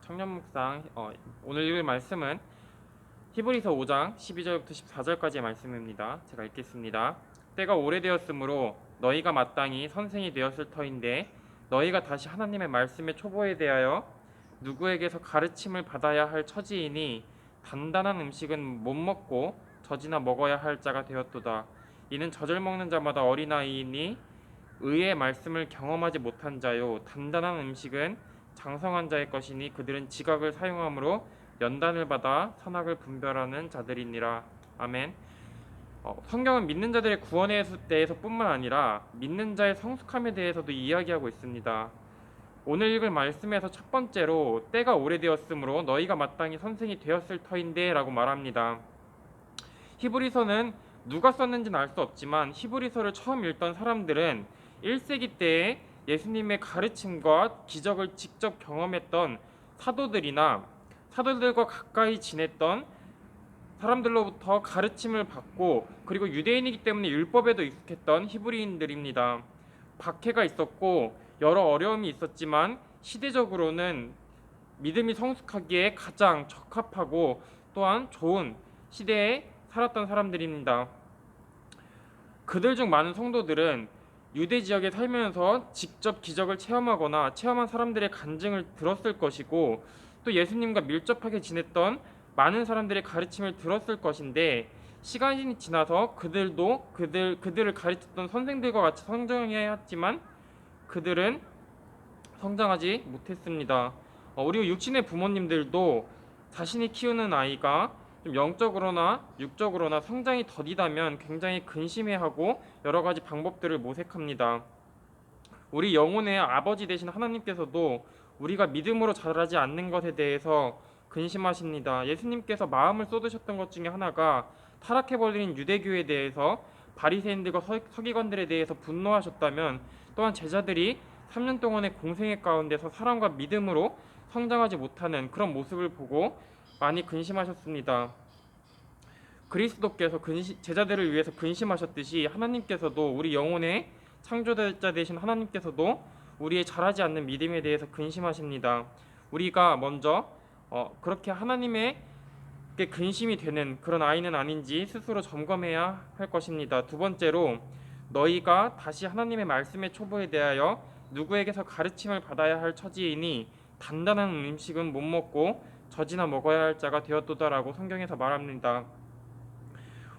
청년 묵상 오늘 읽을 말씀은 히브리서 5장 12절부터 14절까지의 말씀입니다. 제가 읽겠습니다. 때가 오래되었으므로 너희가 마땅히 선생이 되었을 터인데 너희가 다시 하나님의 말씀의 초보에 대하여 누구에게서 가르침을 받아야 할 처지이니 단단한 음식은 못 먹고 젖이나 먹어야 할 자가 되었도다. 이는 젖을 먹는 자마다 어린아이이니 의의 말씀을 경험하지 못한 자요 단단한 음식은 장성한 자의 것이니 그들은 지각을 사용함으로 연단을 받아 선악을 분별하는 자들이니라. 아멘. 성경은 믿는 자들의 구원에 대해서뿐만 아니라 믿는 자의 성숙함에 대해서도 이야기하고 있습니다. 오늘 읽을 말씀에서 첫 번째로 때가 오래되었으므로 너희가 마땅히 선생이 되었을 터인데 라고 말합니다. 히브리서는 누가 썼는지는 알 수 없지만 히브리서를 처음 읽던 사람들은 1세기 때에 예수님의 가르침과 기적을 직접 경험했던 사도들과 가까이 지냈던 사람들로부터 가르침을 받고 그리고 유대인이기 때문에 율법에도 익숙했던 히브리인들입니다. 박해가 있었고 여러 어려움이 있었지만 시대적으로는 믿음이 성숙하기에 가장 적합하고 또한 좋은 시대에 살았던 사람들입니다. 그들 중 많은 성도들은 유대 지역에 살면서 직접 기적을 체험한 사람들의 간증을 들었을 것이고 또 예수님과 밀접하게 지냈던 많은 사람들의 가르침을 들었을 것인데 시간이 지나서 그들도 그들을 가르쳤던 선생들과 같이 성장해야 했지만 그들은 성장하지 못했습니다. 우리 육신의 부모님들도 자신이 키우는 아이가 좀 영적으로나 육적으로나 성장이 더디다면 굉장히 근심해하고 여러 가지 방법들을 모색합니다. 우리 영혼의 아버지 되신 하나님께서도 우리가 믿음으로 자라지 않는 것에 대해서 근심하십니다. 예수님께서 마음을 쏟으셨던 것 중에 하나가 타락해버린 유대교에 대해서 바리새인들과 서기관들에 대해서 분노하셨다면 또한 제자들이 3년 동안의 공생애 가운데서 사랑과 믿음으로 성장하지 못하는 그런 모습을 보고 많이 근심하셨습니다. 그리스도께서 제자들을 위해서 근심하셨듯이 하나님께서도 우리 영혼의 창조자 되신 하나님께서도 우리의 자라지 않는 믿음에 대해서 근심하십니다. 우리가 먼저 그렇게 하나님의 근심이 되는 그런 아이는 아닌지 스스로 점검해야 할 것입니다. 두 번째로 너희가 다시 하나님의 말씀의 초보에 대하여 누구에게서 가르침을 받아야 할 처지이니 단단한 음식은 못 먹고 젖이나 먹어야 할 자가 되었도다라고 성경에서 말합니다.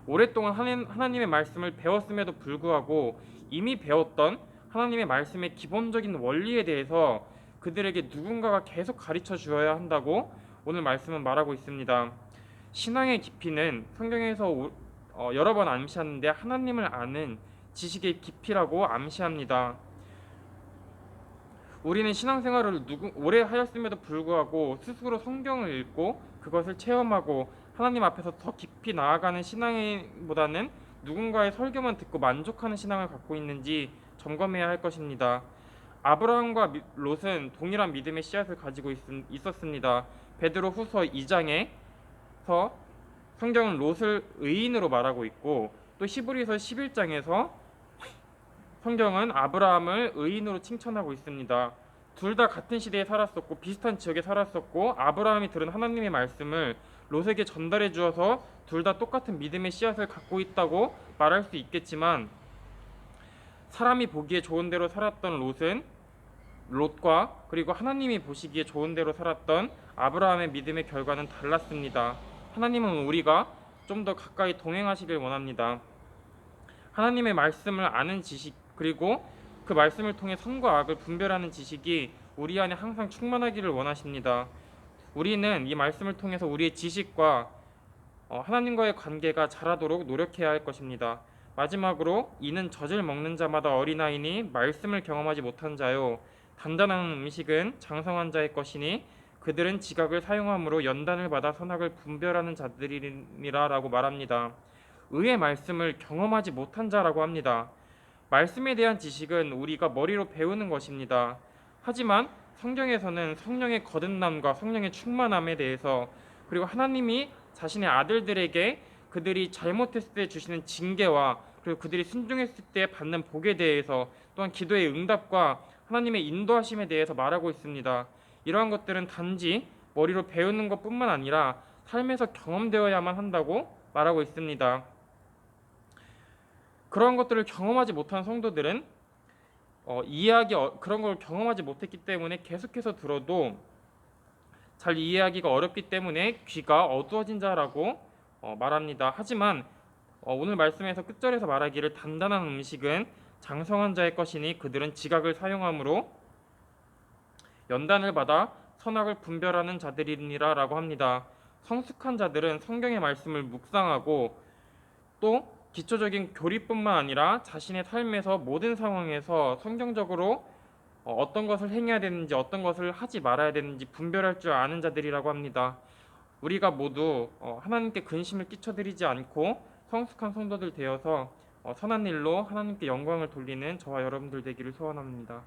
오랫동안 하나님의 말씀을 배웠음에도 불구하고 이미 배웠던 하나님의 말씀의 기본적인 원리에 대해서 그들에게 누군가가 계속 가르쳐 주어야 한다고 오늘 말씀은 말하고 있습니다. 신앙의 깊이는 성경에서 여러 번 암시하는데 하나님을 아는 지식의 깊이라고 암시합니다. 우리는 신앙생활을 오래 하였음에도 불구하고 스스로 성경을 읽고 그것을 체험하고 하나님 앞에서 더 깊이 나아가는 신앙보다는 누군가의 설교만 듣고 만족하는 신앙을 갖고 있는지 점검해야 할 것입니다. 아브라함과 롯은 동일한 믿음의 씨앗을 가지고 있었습니다. 베드로 후서 2장에서 성경은 롯을 의인으로 말하고 있고 또 히브리서 11장에서 성경은 아브라함을 의인으로 칭찬하고 있습니다. 둘 다 같은 시대에 살았었고 비슷한 지역에 살았었고 아브라함이 들은 하나님의 말씀을 롯에게 전달해 주어서 둘 다 똑같은 믿음의 씨앗을 갖고 있다고 말할 수 있겠지만 사람이 보기에 좋은 대로 살았던 롯과 그리고 하나님이 보시기에 좋은 대로 살았던 아브라함의 믿음의 결과는 달랐습니다. 하나님은 우리가 좀 더 가까이 동행하시길 원합니다. 하나님의 말씀을 아는 지식 그리고 그 말씀을 통해 선과 악을 분별하는 지식이 우리 안에 항상 충만하기를 원하십니다. 우리는 이 말씀을 통해서 우리의 지식과 하나님과의 관계가 자라도록 노력해야 할 것입니다. 마지막으로 이는 젖을 먹는 자마다 어린아이니 말씀을 경험하지 못한 자요 단단한 음식은 장성한 자의 것이니 그들은 지각을 사용함으로 연단을 받아 선악을 분별하는 자들이니라라고 말합니다. 의의 말씀을 경험하지 못한 자라고 합니다. 말씀에 대한 지식은 우리가 머리로 배우는 것입니다. 하지만 성경에서는 성령의 거듭남과 성령의 충만함에 대해서 그리고 하나님이 자신의 아들들에게 그들이 잘못했을 때 주시는 징계와 그리고 그들이 순종했을 때 받는 복에 대해서 또한 기도의 응답과 하나님의 인도하심에 대해서 말하고 있습니다. 이러한 것들은 단지 머리로 배우는 것뿐만 아니라 삶에서 경험되어야만 한다고 말하고 있습니다. 그런 것들을 경험하지 못한 성도들은 그런 걸 경험하지 못했기 때문에 계속해서 들어도 잘 이해하기가 어렵기 때문에 귀가 어두워진 자라고 말합니다. 하지만 오늘 말씀에서 끝절에서 말하기를 단단한 음식은 장성한 자의 것이니 그들은 지각을 사용함으로 연단을 받아 선악을 분별하는 자들이니라 라고 합니다. 성숙한 자들은 성경의 말씀을 묵상하고 또 기초적인 교리뿐만 아니라 자신의 삶에서 모든 상황에서 성경적으로 어떤 것을 행해야 되는지 어떤 것을 하지 말아야 되는지 분별할 줄 아는 자들이라고 합니다. 우리가 모두 하나님께 근심을 끼쳐드리지 않고 성숙한 성도들 되어서 선한 일로 하나님께 영광을 돌리는 저와 여러분들 되기를 소원합니다.